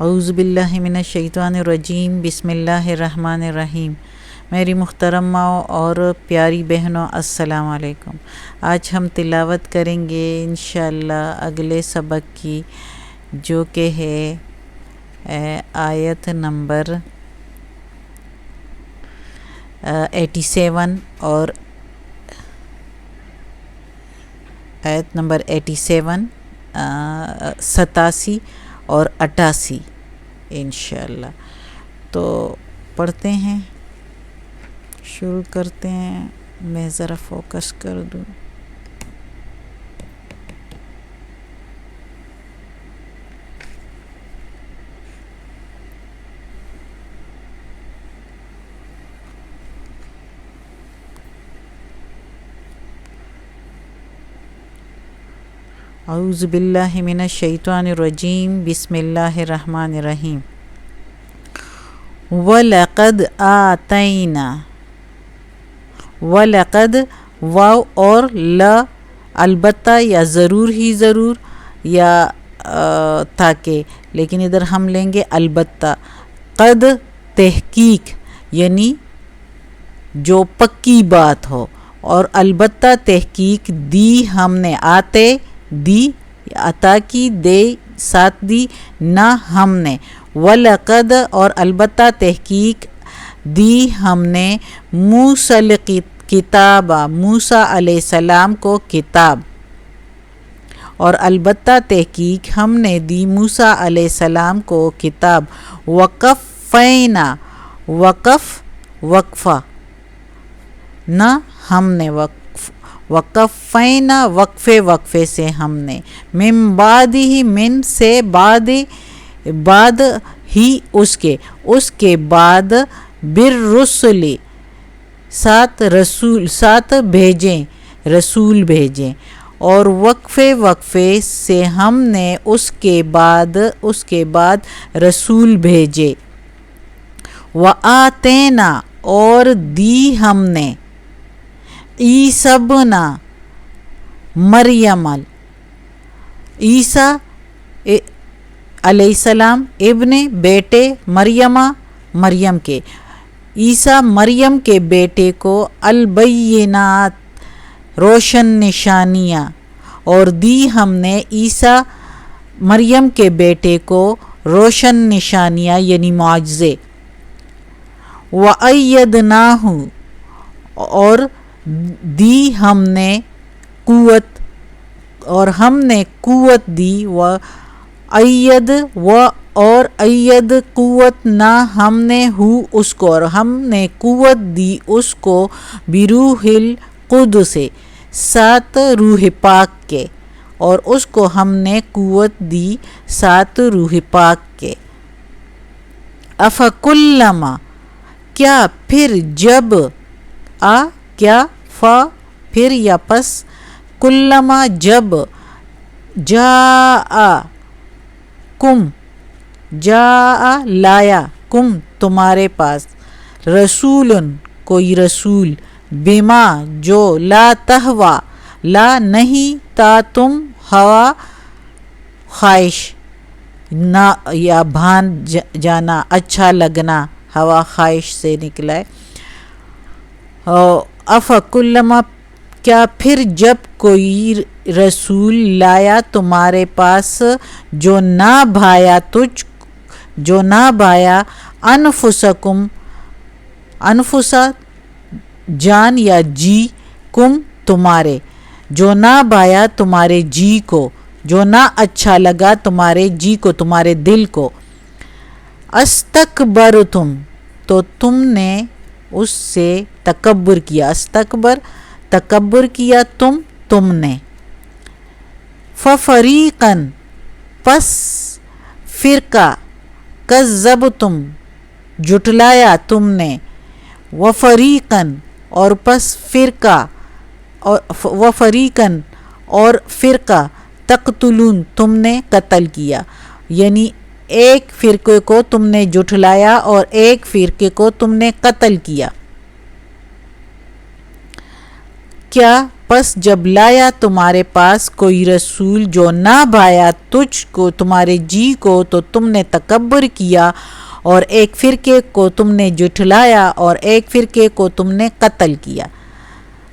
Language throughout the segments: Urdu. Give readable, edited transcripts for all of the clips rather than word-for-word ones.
اعوذ باللہ من الشیطان الرجیم، بسم اللہ الرحمن الرحیم۔ میری محترم ماؤں اور پیاری بہنوں، السلام علیکم۔ آج ہم تلاوت کریں گے انشاءاللہ اگلے سبق کی، جو کہ ہے آیت نمبر 87 اور آیت نمبر 87، 87 اور 88 انشاءاللہ۔ تو پڑھتے ہیں، شروع کرتے ہیں۔ میں ذرا فوکس کر دوں۔ اعوذ باللہ من الشیطان الرجیم، بسم اللہ الرحمن الرحیم۔ وَلَقَدْ آتَيْنَا، وَلَقَدْ واو اور لا، البتہ یا ضرور ہی ضرور یا تاکہ، لیکن ادھر ہم لیں گے البتہ۔ قد تحقیق، یعنی جو پکی بات ہو، اور البتہ تحقیق دی ہم نے، آتے دی، عطا کی، دے ساتھ دی، نہ ہم نے، وَلَقَدْ اور البتہ تحقیق دی ہم نے، موسیٰ کتاب، موسیٰ علیہ السلام کو کتاب، اور البتہ تحقیق ہم نے دی موسیٰ علیہ السلام کو کتاب، وَقَفَّيْنَا، وقف وقفہ، نہ ہم نے وقفینا، وقفے وقفے سے ہم نے، من بعد ہی، من سے بعد، بعد ہی اس کے بعد، بالرسل، ساتھ رسول، ساتھ بھیجیں، رسول بھیجیں، اور وقفے وقفے سے ہم نے اس کے بعد رسول بھیجے، وآتینا اور دی ہم نے، عیسیٰ ابن مریم، عیسیٰ علیہ السلام، ابن بیٹے، مریم کے، عیسیٰ مریم کے بیٹے کو، البینات روشن نشانیاں، اور دی ہم نے عیسیٰ مریم کے بیٹے کو روشن نشانیاں یعنی معجزے، وَأَيَّدْنَاهُ اور دی ہم نے قوت، اور ہم نے قوت دی، وَأَيَّد اور أَيَّد قوت نہ ہم نے ہو اس کو، اور ہم نے قوت دی اس کو، بروح القدس سے، ساتھ روح پاک کے، اور اس کو ہم نے قوت دی ساتھ روح پاک کے۔ أَفَكُلَّمَا کیا پھر جب، کیا پھر یا پس، کلما جب، کم لایا، کم تمہارے پاس، رسول کوئی رسول، بما جو، لا تہوا لا نہیں تا تم، ہوا خواہش، نہ یا بھان جانا، اچھا لگنا، ہوا خواہش سے نکلا ہے۔ افکلما کیا پھر جب کوئی رسول لایا تمہارے پاس، جو نہ بھایا انفسکم، انفسا جان یا جی، کم تمہارے، جو نہ بھایا تمہارے جی کو، جو نہ اچھا لگا تمہارے جی کو، تمہارے دل کو، استکبرتم تو تم نے اس سے تکبر کیا، استکبر تکبر کیا تم نے، ففریقاً پس فرقہ، کذبتم جھٹلایا تم نے، وفریقاً اور پس فرقہ، وفریقاً اور فرقہ، تقتلون تم نے قتل کیا، یعنی ایک فرقے کو تم نے جھٹلایا اور ایک فرقے کو تم نے قتل کیا۔ کیا پس جب لایا تمہارے پاس کوئی رسول جو نہ بھایا تجھ کو تمہارے جی کو تو تم نے تکبر کیا اور ایک فرقے کو تم نے جھٹلایا اور ایک فرقے کو تم نے قتل کیا۔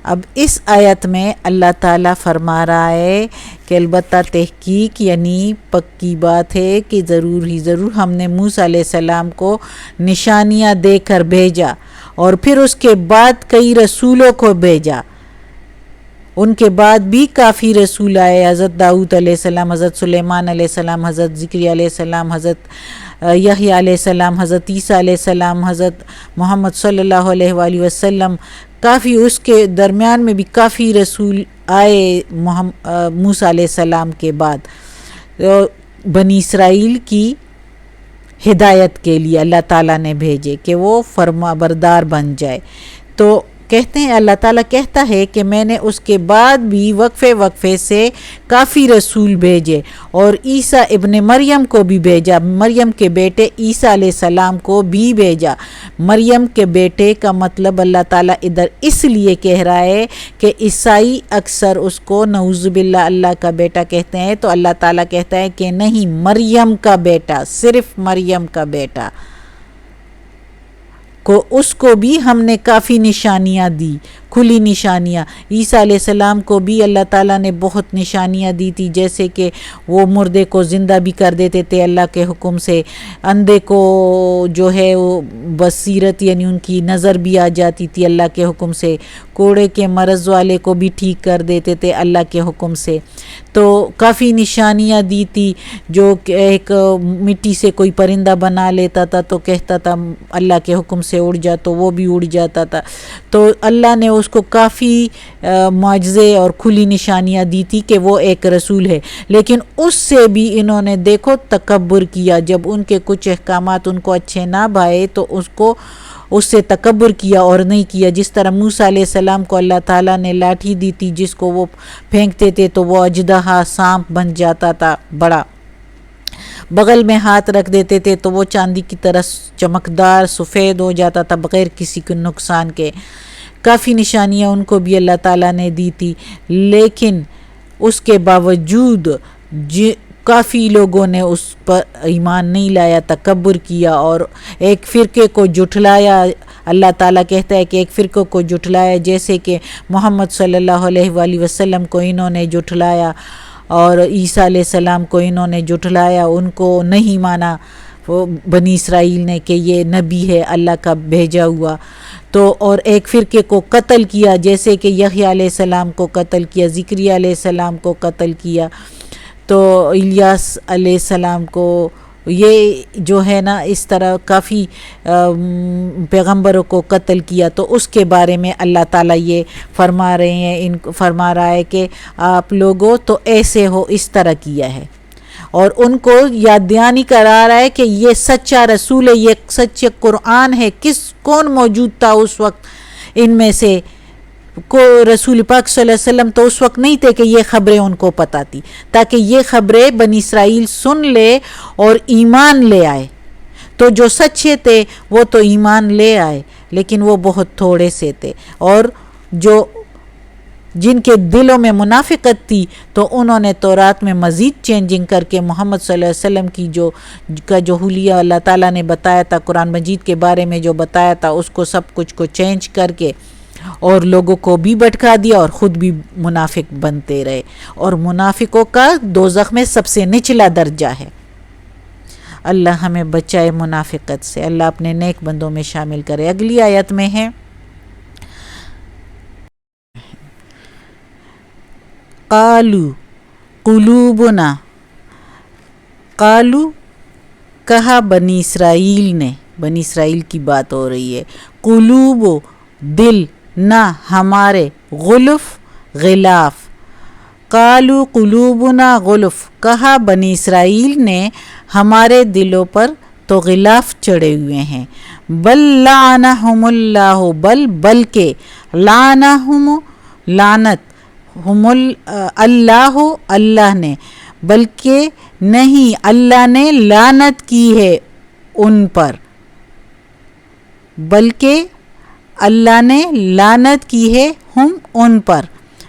اب اس آیت میں اللہ تعالیٰ فرما رہا ہے کہ البتہ تحقیق یعنی پکی بات ہے کہ ضرور ہی ضرور ہم نے موسیٰ علیہ السلام کو نشانیاں دے کر بھیجا، اور پھر اس کے بعد کئی رسولوں کو بھیجا۔ ان کے بعد بھی کافی رسول آئے، حضرت داؤد علیہ السلام، حضرت سلیمان علیہ السلام، حضرت زکریا علیہ السلام، حضرت یحییٰ علیہ السلام، حضرت عیسیٰ علیہ السلام، حضرت محمد صلی اللہ علیہ وآلہ وسلم، کافی اس کے درمیان میں بھی کافی رسول آئے موسیٰ علیہ السلام کے بعد، بنی اسرائیل کی ہدایت کے لیے اللہ تعالیٰ نے بھیجے کہ وہ فرما بردار بن جائے۔ تو کہتے ہیں اللہ تعالیٰ کہتا ہے کہ میں نے اس کے بعد بھی وقفے وقفے سے کافی رسول بھیجے، اور عیسیٰ ابن مریم کو بھی بھیجا، مریم کے بیٹے عیسیٰ علیہ السلام کو بھی بھیجا۔ مریم کے بیٹے کا مطلب اللہ تعالیٰ ادھر اس لیے کہہ رہا ہے کہ عیسائی اکثر اس کو نعوذ باللہ اللہ کا بیٹا کہتے ہیں، تو اللہ تعالیٰ کہتا ہے کہ نہیں، مریم کا بیٹا، صرف مریم کا بیٹا کو، اس کو بھی ہم نے کافی نشانیاں دی، کھلی نشانیاں۔ عیسیٰ علیہ السلام کو بھی اللہ تعالیٰ نے بہت نشانیاں دی تھی، جیسے کہ وہ مردے کو زندہ بھی کر دیتے تھے اللہ کے حکم سے، اندھے کو جو ہے وہ بصیرت یعنی ان کی نظر بھی آ جاتی تھی اللہ کے حکم سے، کوڑے کے مرض والے کو بھی ٹھیک کر دیتے تھے اللہ کے حکم سے۔ تو کافی نشانیاں دی تھی، جو کہ ایک مٹی سے کوئی پرندہ بنا لیتا تھا تو کہتا تھا اللہ کے حکم سے اڑ جا، تو وہ بھی اڑ جاتا تھا۔ تو اللہ نے اس کو کافی معجزے اور کھلی نشانیاں دی تھی کہ وہ ایک رسول ہے، لیکن اس سے بھی انہوں نے دیکھو تکبر کیا، جب ان کے کچھ احکامات ان کو اچھے نہ بھائے تو اس سے تکبر کیا اور نہیں کیا۔ جس طرح موسیٰ علیہ السلام کو اللہ تعالیٰ نے لاٹھی دی تھی جس کو وہ پھینکتے تھے تو وہ اژدہا سانپ بن جاتا تھا بڑا، بغل میں ہاتھ رکھ دیتے تھے تو وہ چاندی کی طرح چمکدار سفید ہو جاتا تھا بغیر کسی کو نقصان کے۔ کافی نشانیاں ان کو بھی اللہ تعالیٰ نے دی تھی، لیکن اس کے باوجود کافی لوگوں نے اس پر ایمان نہیں لایا، تکبر کیا اور ایک فرقے کو جھٹلایا۔ اللہ تعالیٰ کہتا ہے کہ ایک فرقے کو جھٹلایا، جیسے کہ محمد صلی اللہ علیہ وآلہ وسلم کو انہوں نے جھٹلایا، اور عیسیٰ علیہ السلام کو انہوں نے جھٹلایا، ان کو نہیں مانا وہ بنی اسرائیل نے کہ یہ نبی ہے اللہ کا بھیجا ہوا۔ تو اور ایک فرقے کو قتل کیا، جیسے کہ یحییٰ علیہ السلام کو قتل کیا، زکریا علیہ السلام کو قتل کیا، تو الیاس علیہ السلام کو، یہ جو ہے نا اس طرح کافی پیغمبروں کو قتل کیا۔ تو اس کے بارے میں اللہ تعالیٰ یہ فرما رہے ہیں، فرما رہا ہے کہ آپ لوگوں تو ایسے ہو، اس طرح کیا ہے، اور ان کو یاد دہانی کرا رہا ہے کہ یہ سچا رسول ہے، یہ سچے قرآن ہے۔ کون موجود تھا اس وقت ان میں سے؟ کو رسول پاک صلی اللہ علیہ وسلم تو اس وقت نہیں تھے کہ یہ خبریں ان کو پتہ تھی، تاکہ یہ خبریں بنی اسرائیل سن لے اور ایمان لے آئے۔ تو جو سچے تھے وہ تو ایمان لے آئے، لیکن وہ بہت تھوڑے سے تھے، اور جن کے دلوں میں منافقت تھی تو انہوں نے تورات میں مزید چینجنگ کر کے محمد صلی اللہ علیہ وسلم کی جو حلیہ اللہ تعالیٰ نے بتایا تھا، قرآن مجید کے بارے میں جو بتایا تھا، اس کو سب کچھ کو چینج کر کے اور لوگوں کو بھی بھٹکا دیا اور خود بھی منافق بنتے رہے، اور منافقوں کا دوزخ میں سب سے نچلا درجہ ہے۔ اللہ ہمیں بچائے منافقت سے، اللہ اپنے نیک بندوں میں شامل کرے۔ اگلی آیت میں ہے قالوا قلوبنا، قالوا کہا بنی اسرائیل نے، بنی اسرائیل کی بات ہو رہی ہے، قلوب دل، نہ ہمارے، غلف غلاف، قالوا قلوبنا غلف، کہا بنی اسرائیل نے ہمارے دلوں پر تو غلاف چڑھے ہوئے ہیں، بل لعنہم اللہ، بلکہ لعنہم لعنت، ہم اللہ نے، بلکہ نہیں اللہ نے لعنت کی ہے ان پر، بلکہ اللہ نے لعنت کی ہے ہم ان پر،